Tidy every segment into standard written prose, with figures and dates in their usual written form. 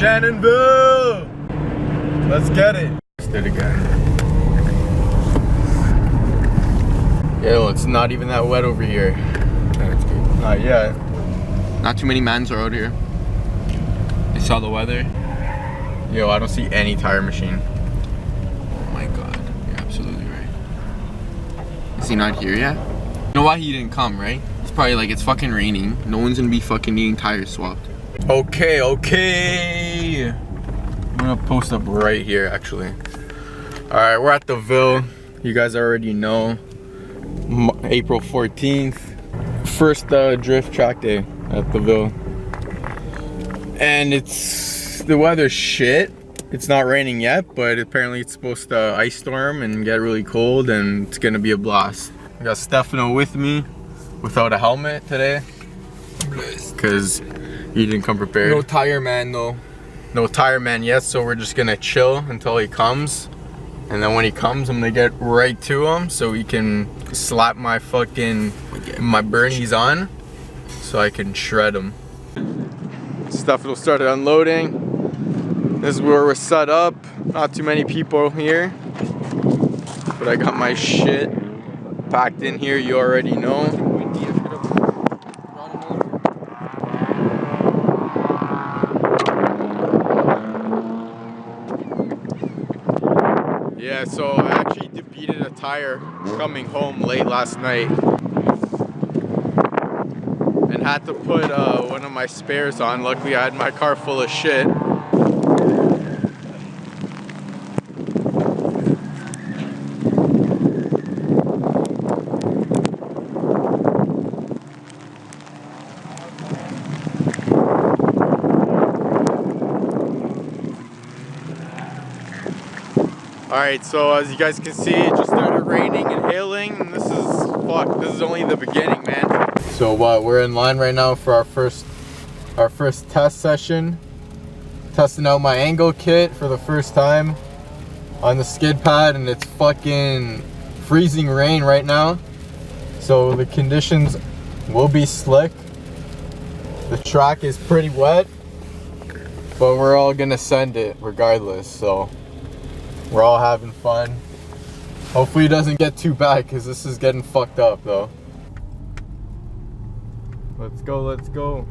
Shannonville! Let's get it. Let's do it again. Yo, it's not even that wet over here. That's good. Not yet. Not too many mans are out here. I saw the weather. Yo, I don't see any tire machine. Oh my god, you're absolutely right. Is he not here yet? You know why he didn't come, right? It's probably like it's fucking raining. No one's gonna be fucking needing tires swapped. Okay. I'm gonna post up right here actually. Alright, we're at the Ville. You guys already know. April 14th. First drift track day at the Ville. And the weather's shit. It's not raining yet, but apparently it's supposed to ice storm and get really cold, and it's gonna be a blast. I got Stefano with me without a helmet today because he didn't come prepared. No tire man though. No tire man yet, so we're just gonna chill until he comes. And then when he comes, I'm gonna get right to him so he can slap my Bernies on so I can shred him. Stefano started unloading. This is where we're set up. Not too many people here, but I got my shit packed in here, you already know. Yeah, so I actually defeated a tire coming home late last night and had to put one of my spares on. Luckily I had my car full of shit. Alright, so as you guys can see, it just started raining and hailing, and this is only the beginning, man. So we're in line right now for our first test session. Testing out my angle kit for the first time on the skid pad, and it's fucking freezing rain right now. So the conditions will be slick. The track is pretty wet, but we're all gonna send it regardless, so we're all having fun. Hopefully it doesn't get too bad because this is getting fucked up though. Let's go, let's go.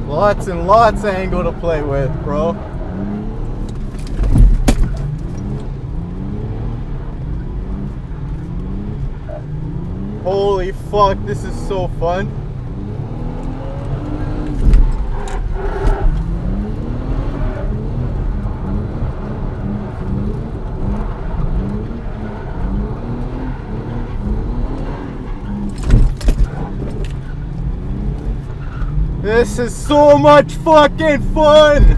Lots and lots of angle to play with, bro. Holy fuck, this is so fun. This is so much fucking fun!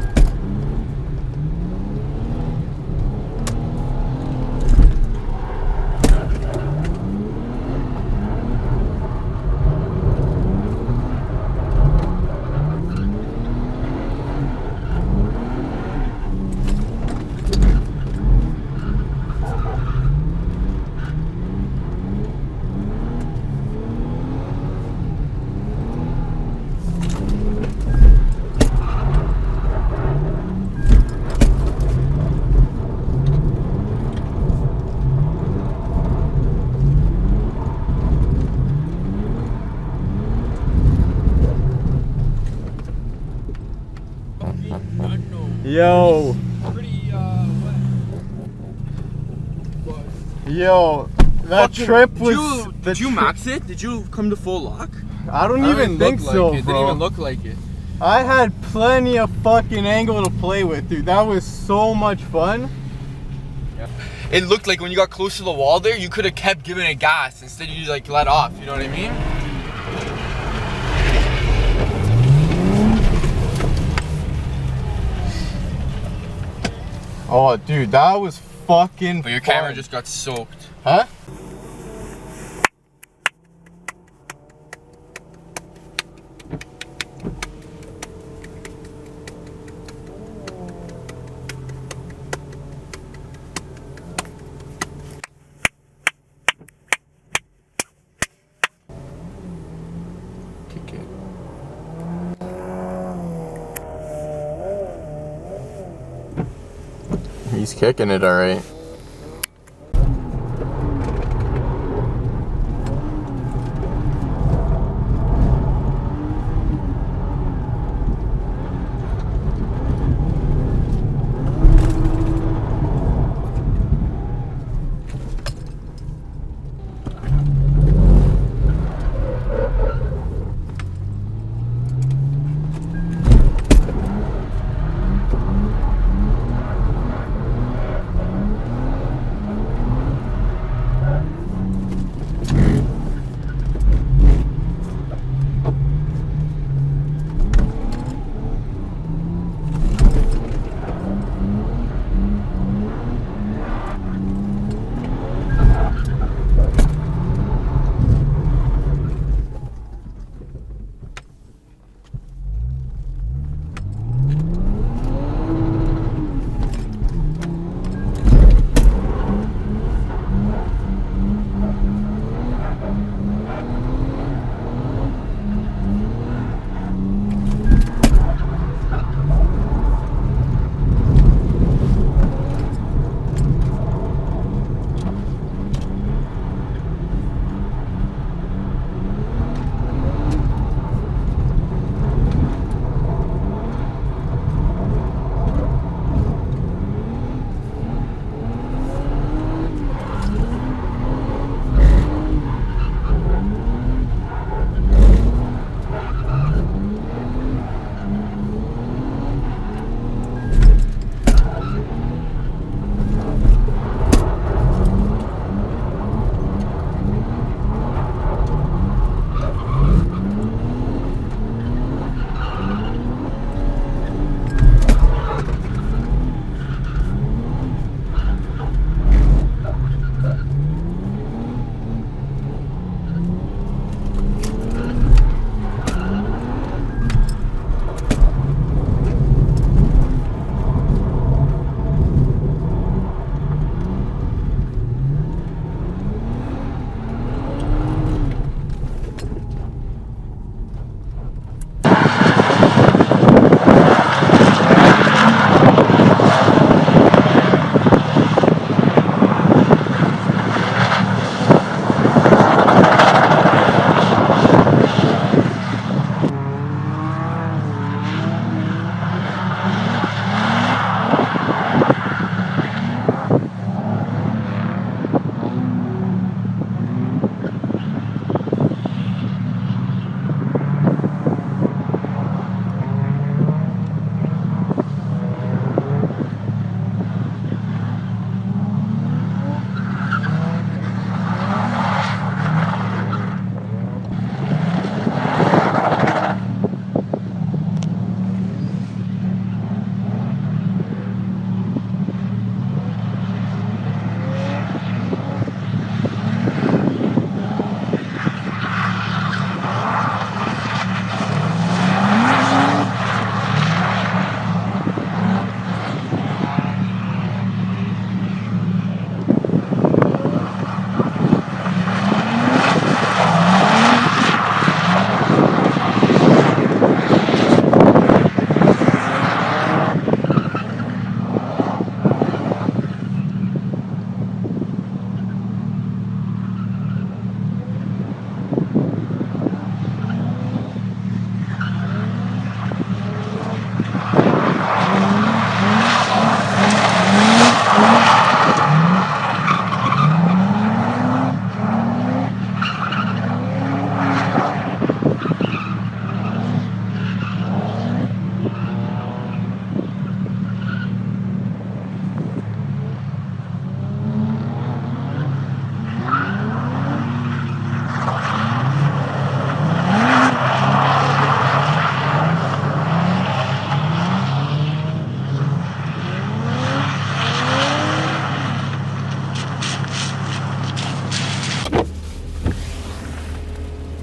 Yo, That trip was. Did you max it? Did you come to full lock? I don't even think so, It bro. didn't even look like it. I had plenty of fucking angle to play with, dude. That was so much fun. It looked like when you got close to the wall there, you could have kept giving it gas. Instead you like let off, you know what I mean? Oh, dude, that was fucking But your fun. camera just got soaked. Huh? Kick it. He's kicking it alright.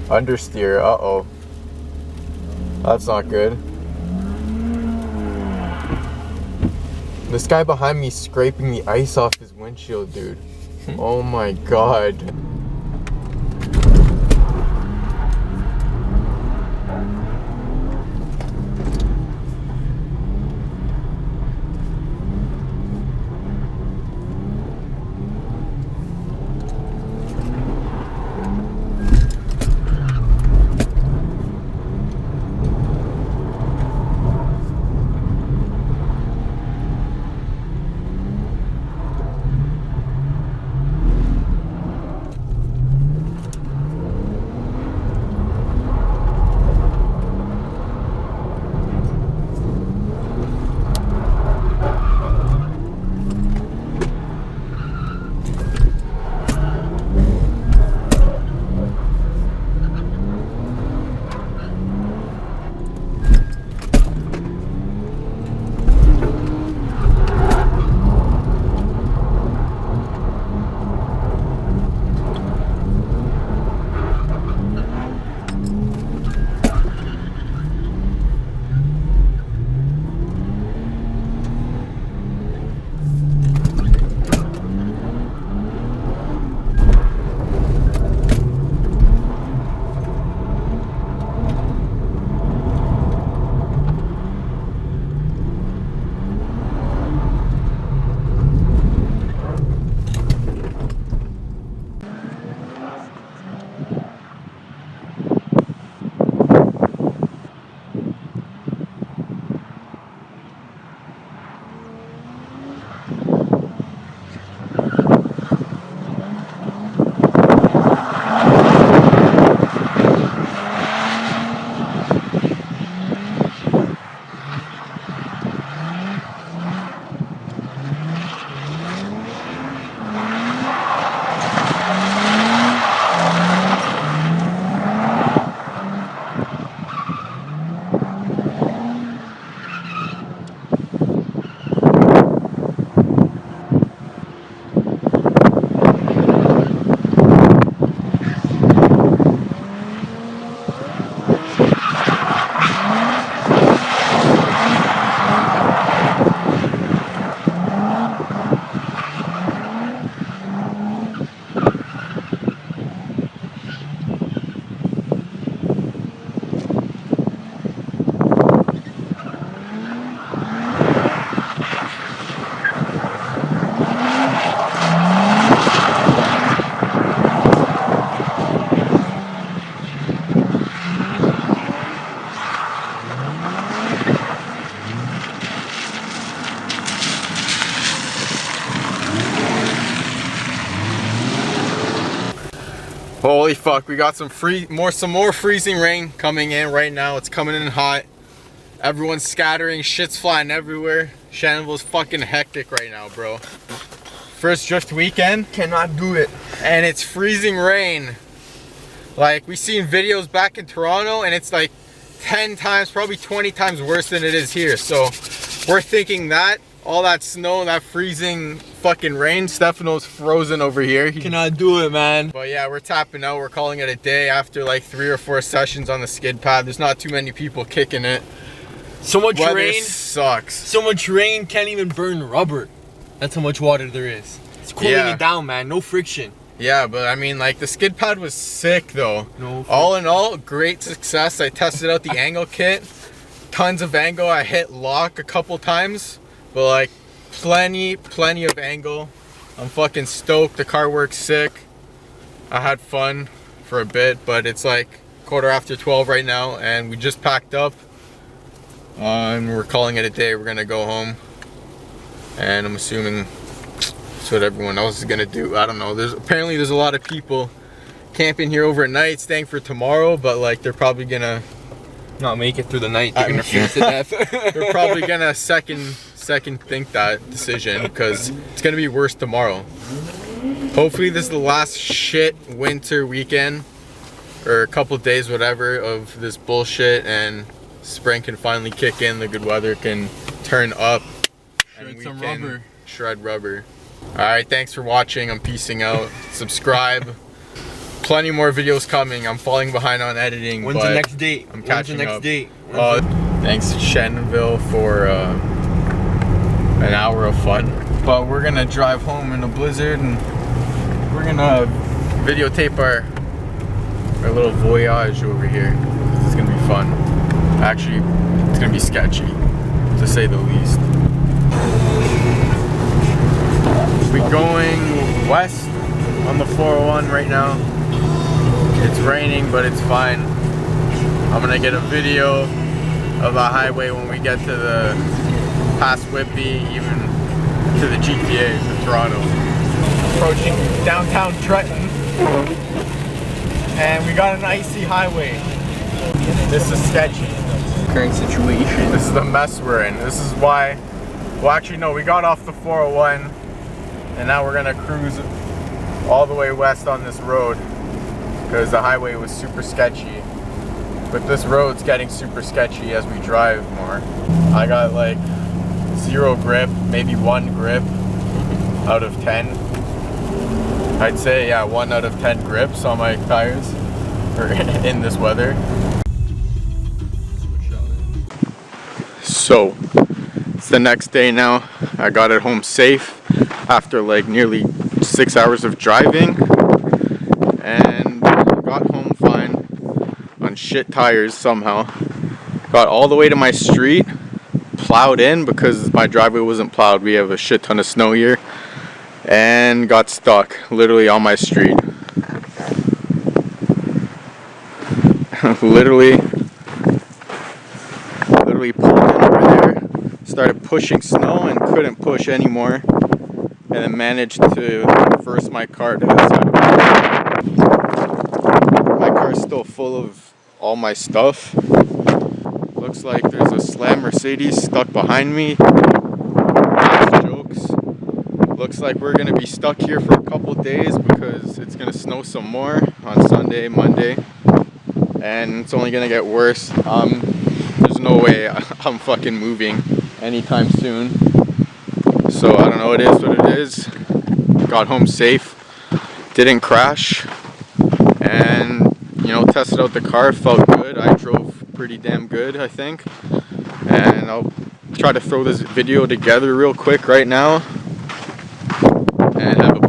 Understeer, uh-oh. That's not good. This guy behind me scraping the ice off his windshield, dude. Oh my god. Holy fuck, we got some more freezing rain coming in right now. It's coming in hot. Everyone's scattering, shit's flying everywhere. Shannonville's fucking hectic right now, bro. First drift weekend. Cannot do it. And it's freezing rain. Like, we seen videos back in Toronto and it's like 10 times, probably 20 times worse than it is here. So we're thinking that all that snow, that freezing fucking rain, Stefano's frozen over here. He cannot do it, man. But yeah, we're tapping out. We're calling it a day after like 3 or 4 sessions on the skid pad. There's not too many people kicking it. So much Weather rain sucks. So much rain can't even burn rubber. That's how much water there is. It's cooling it down, man. No friction. Yeah, but I mean, like, the skid pad was sick though. No friction. All in all, great success. I tested out the angle kit. Tons of angle. I hit lock a couple times, but like plenty of angle. I'm fucking stoked. The car works sick. I had fun for a bit, but it's like 12:15 right now and we just packed up. And we're calling it a day. We're gonna go home, and I'm assuming that's what everyone else is gonna do. I don't know. Apparently there's a lot of people camping here overnight, staying for tomorrow, but like they're probably gonna not make it through the night. They're gonna freeze to death. They're probably gonna second think that decision because it's gonna be worse tomorrow. Hopefully this is the last shit winter weekend or a couple days, whatever, of this bullshit, and spring can finally kick in, the good weather can turn up, and we can shred rubber. Alright, thanks for watching. I'm peacing out. Subscribe. plenty more videos coming. I'm falling behind on editing. When's the next date? I'm catching up. Oh, thanks to Shannonville for an hour of fun. But we're gonna drive home in a blizzard and we're gonna videotape our little voyage over here. This is gonna be fun. Actually, it's gonna be sketchy, to say the least. We're going west on the 401 right now. It's raining, but it's fine. I'm gonna get a video of the highway when we get to the past Whitby, even to the GTA, to Toronto. Approaching downtown Trenton, and we got an icy highway. This is sketchy. Current situation. This is the mess we're in. This is why, well actually no, we got off the 401 and now we're gonna cruise all the way west on this road because the highway was super sketchy. But this road's getting super sketchy as we drive more. I got like 0 grip, maybe 1 grip out of 10. I'd say, yeah, 1 out of 10 grips on my tires in this weather. So, it's the next day now. I got it home safe after like nearly 6 hours of driving. And got home fine on shit tires somehow. Got all the way to my street, plowed in because my driveway wasn't plowed. We have a shit ton of snow here. And got stuck literally on my street. literally pulled in over there, started pushing snow and couldn't push anymore, and then managed to reverse my car to the side of the road. My car is still full of all my stuff. Looks like there's a slam Mercedes stuck behind me. That's jokes. Looks like we're gonna be stuck here for a couple days because it's gonna snow some more on Sunday, Monday, and it's only gonna get worse. There's no way I'm fucking moving anytime soon. So I don't know, it is what it is. Got home safe, didn't crash, and you know, tested out the car, felt good. I drove pretty damn good, I think. And I'll try to throw this video together real quick right now and have a